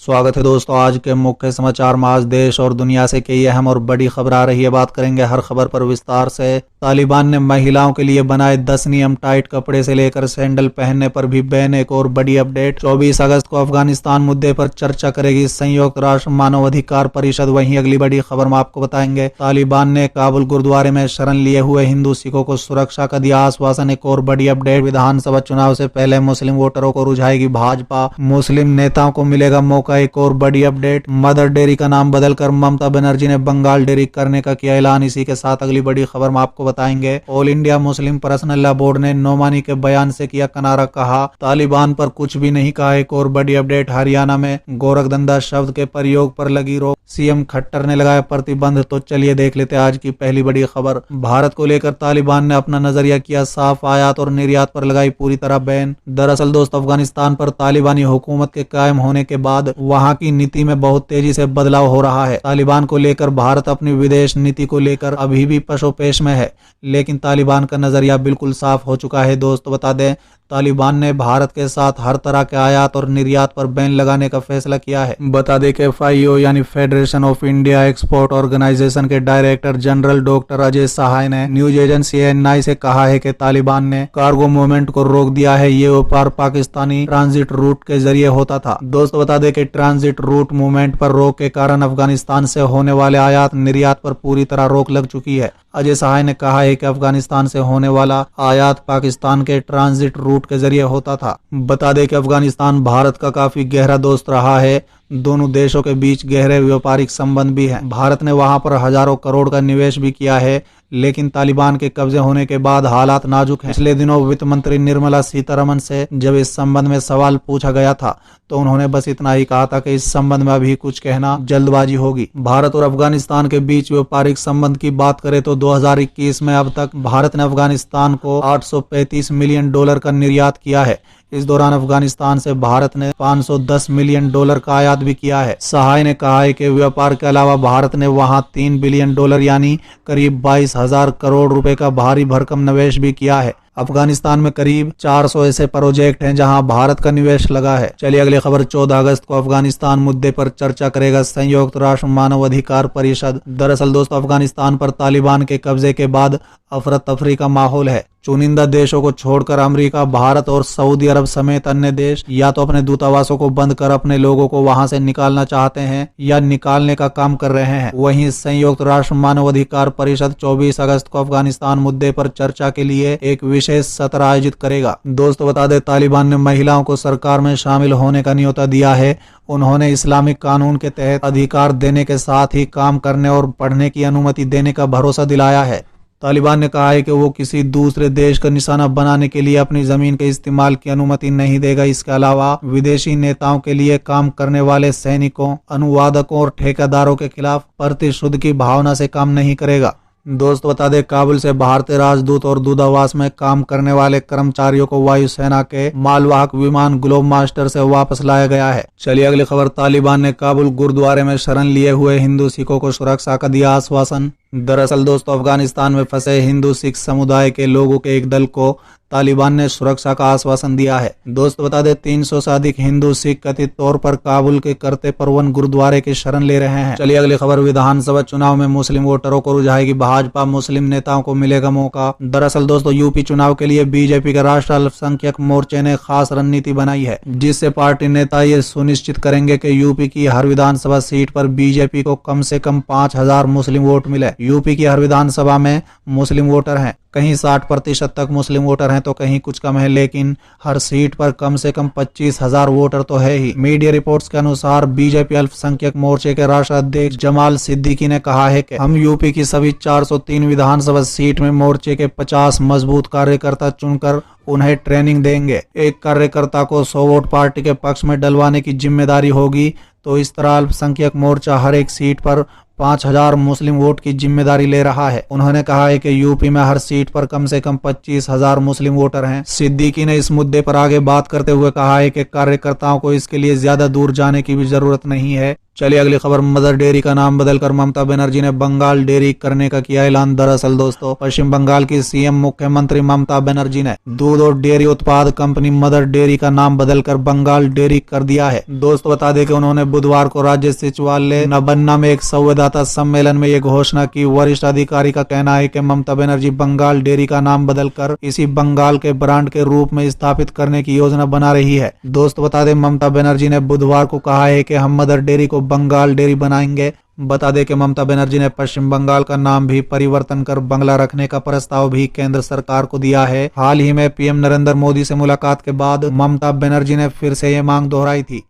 स्वागत है दोस्तों। आज के मुख्य समाचार में आज देश और दुनिया से कई अहम और बड़ी खबर आ रही है। बात करेंगे हर खबर पर विस्तार से। तालिबान ने महिलाओं के लिए बनाए 10 नियम, टाइट कपड़े से लेकर सैंडल पहनने पर भी बैन। एक और बड़ी अपडेट, 24 अगस्त को अफगानिस्तान मुद्दे पर चर्चा करेगी संयुक्त राष्ट्र मानवाधिकार परिषद। वहीं अगली बड़ी खबर में आपको बताएंगे, तालिबान ने काबुल गुरुद्वारे में शरण लिए हुए हिंदू सिखों को सुरक्षा का दिया आश्वासन। एक और बड़ी अपडेट, विधानसभा चुनाव से पहले मुस्लिम वोटरों को रुझाएगी भाजपा, मुस्लिम नेताओं को मिलेगा मौका। एक और बड़ी अपडेट, मदर डेयरी का नाम बदलकर ममता बनर्जी ने बंगाल डेयरी करने का किया ऐलान। इसी के साथ अगली बड़ी खबर में आपको बताएंगे, all India Muslim personal law board ने नोमानी के बयान से किया किनारा, कहा तालिबान पर कुछ भी नहीं कहा। एक और बड़ी अपडेट, हरियाणा में गोरखधंधा शब्द के प्रयोग पर लगी रोक, सीएम खट्टर ने लगाया प्रतिबंध। तो चलिए देख लेते हैं आज की पहली बड़ी खबर। भारत को लेकर तालिबान ने अपना नजरिया किया साफ, आयात और निर्यात पर लगाई पूरी तरह बैन। दरअसल दोस्तों, अफगानिस्तान पर तालिबानी हुकूमत के कायम होने के बाद वहां की नीति में बहुत तेजी से बदलाव हो रहा है। तालिबान को लेकर भारत अपनी विदेश नीति को लेकर अभी भी पशोपेश में है, लेकिन तालिबान का नजरिया बिल्कुल साफ हो चुका है। दोस्तों बता दें, तालिबान ने भारत के साथ हर तरह के आयात और निर्यात पर बैन लगाने का फैसला किया है। बता दें कि FIO यानी federation of India export organisation के director general doctor Ajay Sahay ने न्यूज एजेंसी NI से कहा है कि तालिबान ने कार्गो मूवमेंट को रोक दिया है। ये व्यापार पाकिस्तानी ट्रांजिट रूट के जरिए होता था। दोस्तों बता दें कि ट्रांजिट रूट मूवमेंट पर रोक के कारण अफगानिस्तान से होने वाले आयात निर्यात पर पूरी तरह रोक लग चुकी है। अजय सहाय ने कहा है कि अफगानिस्तान से होने वाला आयात पाकिस्तान के ट्रांजिट रूट के जरिए होता था। बता दें कि अफगानिस्तान भारत का काफी गहरा दोस्त रहा है। दोनों देशों के बीच गहरे व्यापारिक संबंध भी हैं। भारत ने वहां पर हजारों करोड़ का निवेश भी किया है, लेकिन तालिबान के कब्जे होने के बाद हालात नाजुक हैं। पिछले दिनों वित्त मंत्री निर्मला सीतारमण से जब इस संबंध में सवाल पूछा गया था तो उन्होंने बस इतना ही कहा था कि इस संबंध में अभी कुछ कहना जल्दबाजी होगी। भारत और अफगानिस्तान के बीच व्यापारिक संबंध की बात करें तो 2021 में अब तक भारत ने अफगानिस्तान को $835 मिलियन का निर्यात किया है। इस दौरान अफगानिस्तान से भारत ने $510 मिलियन का आयात भी किया है। सहाय ने कहा है कि व्यापार के अलावा भारत ने वहां $3 बिलियन यानी करीब 22,000 करोड़ रुपए का भारी भरकम निवेश भी किया है। अफगानिस्तान में करीब 400 ऐसे प्रोजेक्ट हैं जहां भारत का निवेश लगा है। चलिए अगली खबर, 14 अगस्त को अफगानिस्तान मुद्दे पर चर्चा करेगा संयुक्त राष्ट्र मानवाधिकार परिषद। दरअसल दोस्तों, अफगानिस्तान पर तालिबान के कब्जे के बाद अफरा तफरी का माहौल है। चुनिंदा देशों को छोड़कर अमेरिका, भारत और सऊदी अरब समेत अन्य देश या तो अपने दूतावासों को बंद कर अपने लोगों को वहां से निकालना चाहते हैं या निकालने का काम कर रहे हैं। वहीं संयुक्त राष्ट्र मानवाधिकार परिषद 24 अगस्त को अफगानिस्तान मुद्दे पर चर्चा के लिए एक विशेष सत्र आयोजित करेगा। दोस्तों बता दें, तालिबान ने महिलाओं को सरकार में शामिल होने का न्योता दिया है। उन्होंने इस्लामिक कानून के तहत अधिकार देने के साथ ही काम करने और पढ़ने की अनुमति देने का भरोसा दिलाया है। तालिबान ने कहा है कि वो किसी दूसरे देश का निशाना बनाने के लिए अपनी जमीन के इस्तेमाल की अनुमति नहीं देगा। इसके अलावा विदेशी नेताओं के लिए काम करने वाले सैनिकों, अनुवादकों और ठेकेदारों के खिलाफ प्रतिशोध की भावना से काम नहीं करेगा। दोस्तों बता दें, काबुल से भारतीय राजदूत और दूतावास में काम करने वाले कर्मचारियों को वायुसेना के मालवाहक विमान ग्लोब मास्टर से वापस लाया गया है। चलिए अगली खबर, तालिबान ने काबुल गुरुद्वारे में शरण लिए हुए हिंदू सिखों को सुरक्षा का दिया आश्वासन। दरअसल दोस्तों, अफगानिस्तान में फंसे हिंदू सिख समुदाय के लोगों के एक दल को तालिबान ने सुरक्षा का आश्वासन दिया है। दोस्तों बता दें, 300 से अधिक हिंदू सिख कथित तौर पर काबुल के करते परवन गुरुद्वारे की शरण ले रहे हैं। चलिए अगली खबर, विधानसभा चुनाव में मुस्लिम वोटरों को रुझाएगी भाजपा, मुस्लिम नेताओं को मिलेगा मौका। दरअसल दोस्तों, यूपी चुनाव के लिए बीजेपी के राष्ट्रीय अल्पसंख्यक मोर्चे ने खास रणनीति बनाई है, जिससे पार्टी नेता ये सुनिश्चित करेंगे कि यूपी की हर विधानसभा सीट पर बीजेपी को कम से कम 5,000 मुस्लिम वोट मिले। यूपी की हर विधानसभा में मुस्लिम वोटर हैं, कहीं 60% तक मुस्लिम वोटर हैं तो कहीं कुछ कम है, लेकिन हर सीट पर कम से कम 25,000 वोटर तो है ही। मीडिया रिपोर्ट्स के अनुसार बीजेपी अल्पसंख्यक मोर्चे के राष्ट्रीय अध्यक्ष जमाल सिद्दीकी ने कहा है कि हम यूपी की सभी 403 विधानसभा सीट में मोर्चे के 50 मजबूत कार्यकर्ता चुनकर उन्हें ट्रेनिंग देंगे। एक कार्यकर्ता को 100 वोट पार्टी के पक्ष में डलवाने की जिम्मेदारी होगी। तो इस तरह अल्पसंख्यक मोर्चा हर एक सीट पर 5000 मुस्लिम वोट की जिम्मेदारी ले रहा है। उन्होंने कहा है कि यूपी में हर सीट पर कम से कम 25,000 मुस्लिम वोटर हैं। सिद्दीकी ने इस मुद्दे पर आगे बात करते हुए कहा है कि कार्यकर्ताओं को इसके लिए ज्यादा दूर जाने की भी जरूरत नहीं है। चलिए अगली खबर, मदर डेयरी का नाम बदलकर ममता बनर्जी ने बंगाल डेयरी करने का किया ऐलान। दरअसल दोस्तों, पश्चिम बंगाल की सीएम मुख्यमंत्री ममता बनर्जी ने दूध और डेयरी उत्पाद कंपनी मदर डेयरी का नाम बदलकर बंगाल डेयरी कर दिया है। दोस्तों बता दें कि उन्होंने बुधवार को राज्य सचिवालय नबन्ना में एक संवाददाता सम्मेलन में ये घोषणा की। वरिष्ठ अधिकारी का कहना है कि ममता बनर्जी बंगाल डेयरी का नाम बदलकर इसी बंगाल के ब्रांड के रूप में स्थापित करने की योजना बना रही है। दोस्तों बता दें, ममता बनर्जी ने बुधवार को कहा है कि हम मदर डेयरी को बंगाल डेयरी बनाएंगे। बता दें कि ममता बनर्जी ने पश्चिम बंगाल का नाम भी परिवर्तन कर बंगला रखने का प्रस्ताव भी केंद्र सरकार को दिया है। हाल ही में पीएम नरेंद्र मोदी से मुलाकात के बाद ममता बनर्जी ने फिर से ये मांग दोहराई थी।